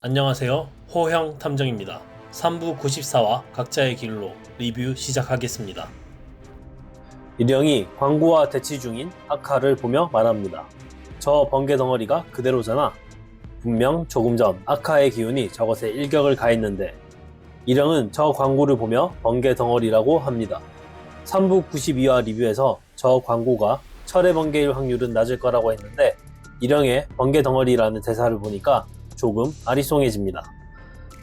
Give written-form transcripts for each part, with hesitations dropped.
안녕하세요. 호형 탐정입니다. 3부 94화 각자의 길로 리뷰 시작하겠습니다. 일영이 광구와 대치 중인 아카를 보며 말합니다. 저 번개 덩어리가 그대로잖아. 분명 조금 전 아카의 기운이 저것에 일격을 가했는데 일영은 저 광구를 보며 번개 덩어리라고 합니다. 3부 92화 리뷰에서 저 광구가 철의 번개일 확률은 낮을 거라고 했는데 일영의 번개 덩어리라는 대사를 보니까 조금 아리송해집니다.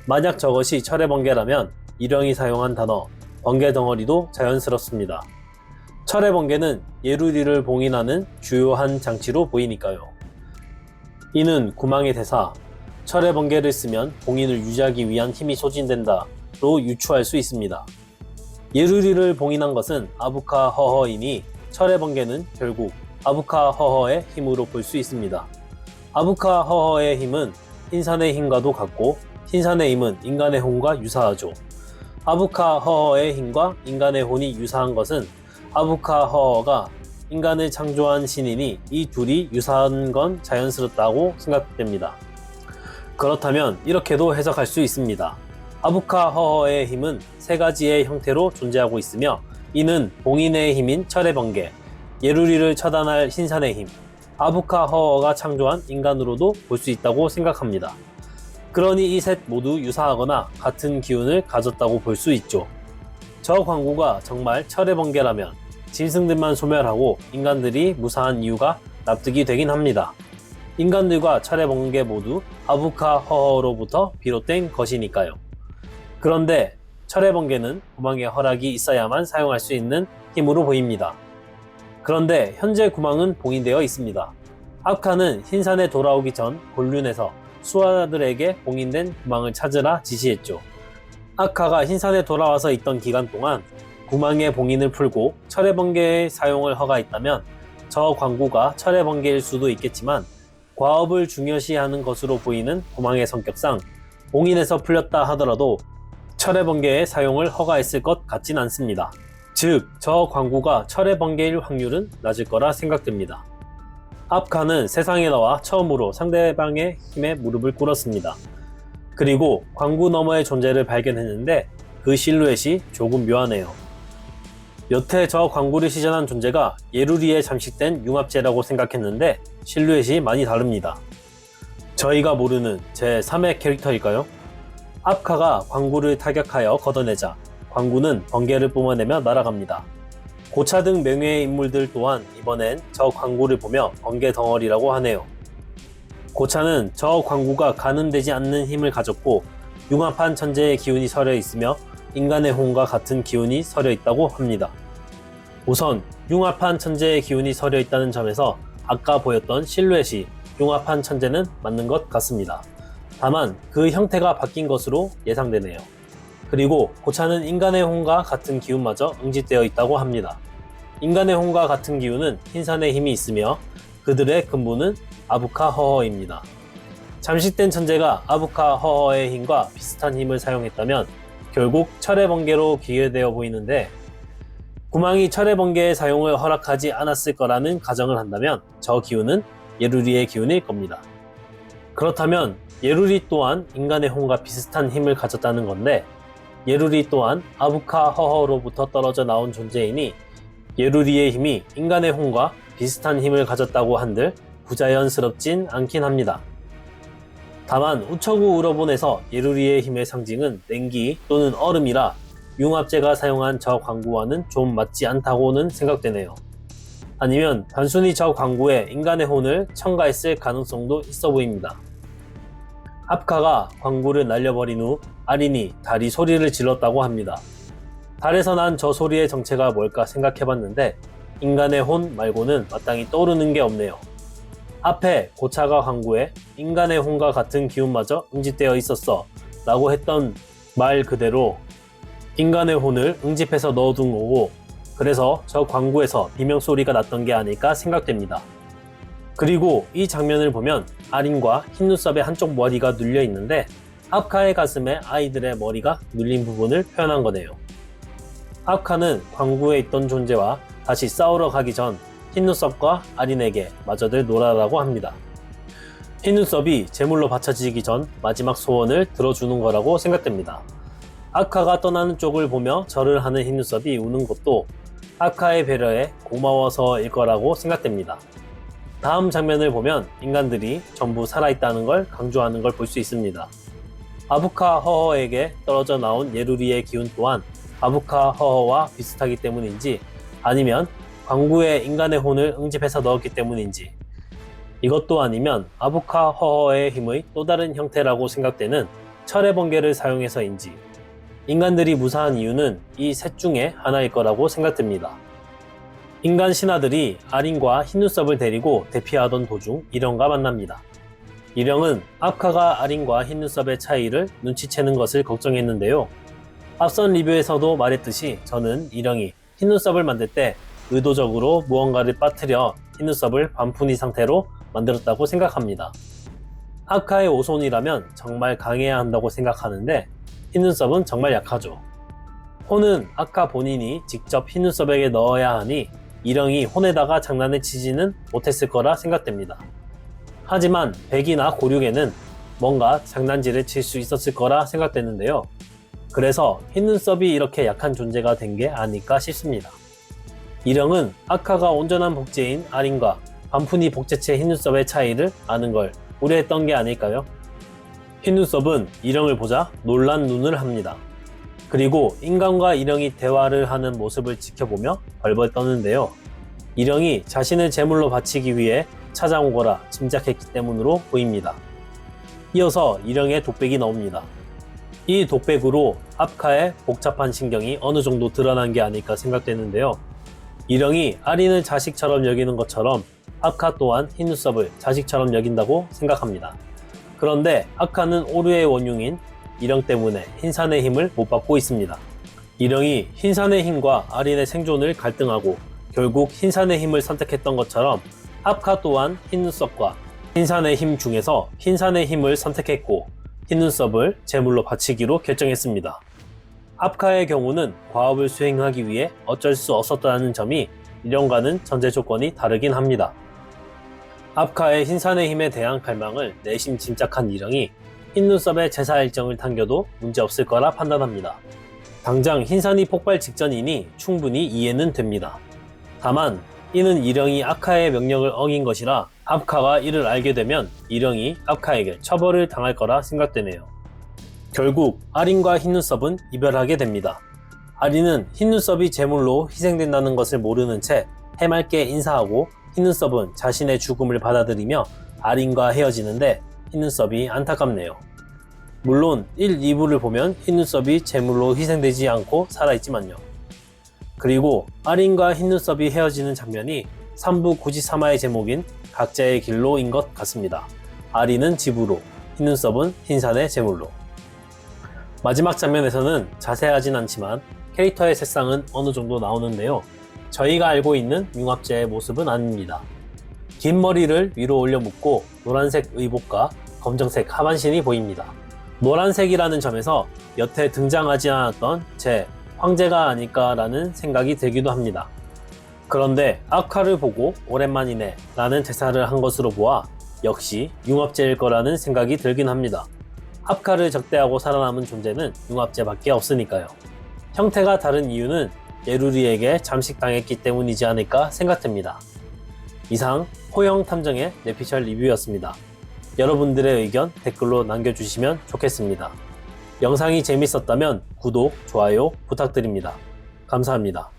만약 저것이 철의 번개라면 일영이 사용한 단어 번개 덩어리도 자연스럽습니다. 철의 번개는 예루리를 봉인하는 주요한 장치로 보이니까요. 이는 구망의 대사 철의 번개를 쓰면 봉인을 유지하기 위한 힘이 소진된다 로 유추할 수 있습니다. 예루리를 봉인한 것은 아부카 허허이니 철의 번개는 결국 아부카 허허의 힘으로 볼 수 있습니다. 아부카 허허의 힘은 흰산의 힘과도 같고 흰산의 힘은 인간의 혼과 유사하죠. 아부카 허허의 힘과 인간의 혼이 유사한 것은 아부카 허허가 인간을 창조한 신이니 이 둘이 유사한 건 자연스럽다고 생각됩니다. 그렇다면 이렇게도 해석할 수 있습니다. 아부카 허허의 힘은 세 가지의 형태로 존재하고 있으며 이는 봉인의 힘인 철의 번개, 예루리를 처단할 흰산의 힘, 아부카 허허가 창조한 인간으로도 볼 수 있다고 생각합니다. 그러니 이 셋 모두 유사하거나 같은 기운을 가졌다고 볼 수 있죠. 저 광구가 정말 철의 번개라면 짐승들만 소멸하고 인간들이 무사한 이유가 납득이 되긴 합니다. 인간들과 철의 번개 모두 아부카 허허로부터 비롯된 것이니까요. 그런데 철의 번개는 구망의 허락이 있어야만 사용할 수 있는 힘으로 보입니다. 그런데 현재 구망은 봉인되어 있습니다. 아카는 흰산에 돌아오기 전 곤륜에서 수하들에게 봉인된 구망을 찾으라 지시했죠. 아카가 흰산에 돌아와서 있던 기간 동안 구망의 봉인을 풀고 철의 번개의 사용을 허가했다면 저 광구가 철의 번개일 수도 있겠지만 과업을 중요시하는 것으로 보이는 구망의 성격상 봉인에서 풀렸다 하더라도 철의 번개의 사용을 허가했을 것 같진 않습니다. 즉, 저 광구가 철의 번개일 확률은 낮을 거라 생각됩니다. 아카는 세상에 나와 처음으로 상대방의 힘에 무릎을 꿇었습니다. 그리고 광구 너머의 존재를 발견했는데 그 실루엣이 조금 묘하네요. 여태 저 광구를 시전한 존재가 예루리에 잠식된 융합체라고 생각했는데 실루엣이 많이 다릅니다. 저희가 모르는 제3의 캐릭터일까요? 아카가 광구를 타격하여 걷어내자 광구는 번개를 뿜어내며 날아갑니다. 고차 등 명예의 인물들 또한 이번엔 저 광구를 보며 번개 덩어리라고 하네요. 고차는 저 광구가 가늠되지 않는 힘을 가졌고 융합한 천재의 기운이 서려 있으며 인간의 혼과 같은 기운이 서려 있다고 합니다. 우선 융합한 천재의 기운이 서려 있다는 점에서 아까 보였던 실루엣이 융합한 천재는 맞는 것 같습니다. 다만 그 형태가 바뀐 것으로 예상되네요. 그리고 고차는 인간의 혼과 같은 기운마저 응집되어 있다고 합니다. 인간의 혼과 같은 기운은 흰산의 힘이 있으며 그들의 근본은 아부카 허허입니다. 잠식된 천재가 아부카 허허의 힘과 비슷한 힘을 사용했다면 결국 철의 번개로 기여되어 보이는데 구망이 철의 번개의 사용을 허락하지 않았을 거라는 가정을 한다면 저 기운은 예루리의 기운일 겁니다. 그렇다면 예루리 또한 인간의 혼과 비슷한 힘을 가졌다는 건데 예루리 또한 아부카 허허로부터 떨어져 나온 존재이니 예루리의 힘이 인간의 혼과 비슷한 힘을 가졌다고 한들 부자연스럽진 않긴 합니다. 다만 우처구 우러본에서 예루리의 힘의 상징은 냉기 또는 얼음이라 융합제가 사용한 저 광구와는 좀 맞지 않다고는 생각되네요. 아니면 단순히 저 광구에 인간의 혼을 첨가했을 가능성도 있어 보입니다. 아카가 광구를 날려버린 후 아린이 달이 소리를 질렀다고 합니다. 달에서 난 저 소리의 정체가 뭘까 생각해봤는데 인간의 혼 말고는 마땅히 떠오르는 게 없네요. 앞에 고차가 광구에 인간의 혼과 같은 기운마저 응집되어 있었어 라고 했던 말 그대로 인간의 혼을 응집해서 넣어둔 거고 그래서 저 광구에서 비명소리가 났던 게 아닐까 생각됩니다. 그리고 이 장면을 보면 아린과 흰 눈썹의 한쪽 머리가 눌려 있는데 아카의 가슴에 아이들의 머리가 눌린 부분을 표현한 거네요. 아카는 광구에 있던 존재와 다시 싸우러 가기 전 흰 눈썹과 아린에게 마저들 놀아라고 합니다. 흰 눈썹이 제물로 바쳐지기 전 마지막 소원을 들어주는 거라고 생각됩니다. 아카가 떠나는 쪽을 보며 절을 하는 흰 눈썹이 우는 것도 아카의 배려에 고마워서일 거라고 생각됩니다. 다음 장면을 보면 인간들이 전부 살아있다는 걸 강조하는 걸 볼 수 있습니다. 아부카 허허에게 떨어져 나온 예루리의 기운 또한 아부카 허허와 비슷하기 때문인지 아니면 광구에 인간의 혼을 응집해서 넣었기 때문인지 이것도 아니면 아부카 허허의 힘의 또 다른 형태라고 생각되는 철의 번개를 사용해서인지 인간들이 무사한 이유는 이 셋 중에 하나일 거라고 생각됩니다. 인간 신하들이 아린과 흰눈썹을 데리고 대피하던 도중 일영과 만납니다. 일영은 아카가 아린과 흰눈썹의 차이를 눈치채는 것을 걱정했는데요. 앞선 리뷰에서도 말했듯이 저는 일영이 흰눈썹을 만들 때 의도적으로 무언가를 빠뜨려 흰눈썹을 반푼이 상태로 만들었다고 생각합니다. 아카의 오손이라면 정말 강해야 한다고 생각하는데 흰눈썹은 정말 약하죠. 혼은 아카 본인이 직접 흰눈썹에게 넣어야 하니 일영이 혼에다가 장난을 치지는 못했을 거라 생각됩니다. 하지만 백이나 고륙에는 뭔가 장난질을 칠 수 있었을 거라 생각되는데요. 그래서 흰눈썹이 이렇게 약한 존재가 된 게 아닐까 싶습니다. 일영은 아카가 온전한 복제인 아린과 반푼이 복제체 흰눈썹의 차이를 아는 걸 우려했던 게 아닐까요? 흰눈썹은 일영을 보자 놀란 눈을 합니다. 그리고 인간과 일영이 대화를 하는 모습을 지켜보며 벌벌 떠는데요. 일영이 자신을 제물로 바치기 위해 찾아온 거라 짐작했기 때문으로 보입니다. 이어서 일영의 독백이 나옵니다. 이 독백으로 아카의 복잡한 신경이 어느 정도 드러난 게 아닐까 생각되는데요. 일영이 아린을 자식처럼 여기는 것처럼 아카 또한 흰눈썹을 자식처럼 여긴다고 생각합니다. 그런데 아카는 오류의 원흉인 일영 때문에 흰산의 힘을 못 받고 있습니다. 일영이 흰산의 힘과 아린의 생존을 갈등하고 결국 흰산의 힘을 선택했던 것처럼 아카 또한 흰눈썹과 흰산의 힘 중에서 흰산의 힘을 선택했고 흰눈썹을 제물로 바치기로 결정했습니다. 아카의 경우는 과업을 수행하기 위해 어쩔 수 없었다는 점이 일영과는 전제 조건이 다르긴 합니다. 아카의 흰산의 힘에 대한 갈망을 내심 짐작한 일영이 흰눈썹의 제사 일정을 당겨도 문제없을 거라 판단합니다. 당장 흰산이 폭발 직전이니 충분히 이해는 됩니다. 다만 이는 일영이 아카의 명령을 어긴 것이라 아카가 이를 알게 되면 일영이 아카에게 처벌을 당할 거라 생각되네요. 결국 아린과 흰눈썹은 이별하게 됩니다. 아린은 흰눈썹이 제물로 희생된다는 것을 모르는 채 해맑게 인사하고 흰눈썹은 자신의 죽음을 받아들이며 아린과 헤어지는데 흰눈썹이 안타깝네요. 물론 1, 2부를 보면 흰눈썹이 제물로 희생되지 않고 살아있지만요. 그리고 아린과 흰눈썹이 헤어지는 장면이 3부 93화의 제목인 각자의 길로인 것 같습니다. 아린은 집으로, 흰눈썹은 흰산의 제물로. 마지막 장면에서는 자세하진 않지만 캐릭터의 색상은 어느 정도 나오는데요. 저희가 알고 있는 융합제의 모습은 아닙니다. 긴 머리를 위로 올려 묶고 노란색 의복과 검정색 하반신이 보입니다. 노란색이라는 점에서 여태 등장하지 않았던 제 황제가 아닐까라는 생각이 들기도 합니다. 그런데 아카를 보고 오랜만이네 라는 대사를 한 것으로 보아 역시 융합제일 거라는 생각이 들긴 합니다. 아카를 적대하고 살아남은 존재는 융합제밖에 없으니까요. 형태가 다른 이유는 예루리에게 잠식당했기 때문이지 않을까 생각됩니다. 이상 호형 탐정의 뇌피셜 리뷰였습니다. 여러분들의 의견 댓글로 남겨주시면 좋겠습니다. 영상이 재밌었다면 구독, 좋아요 부탁드립니다. 감사합니다.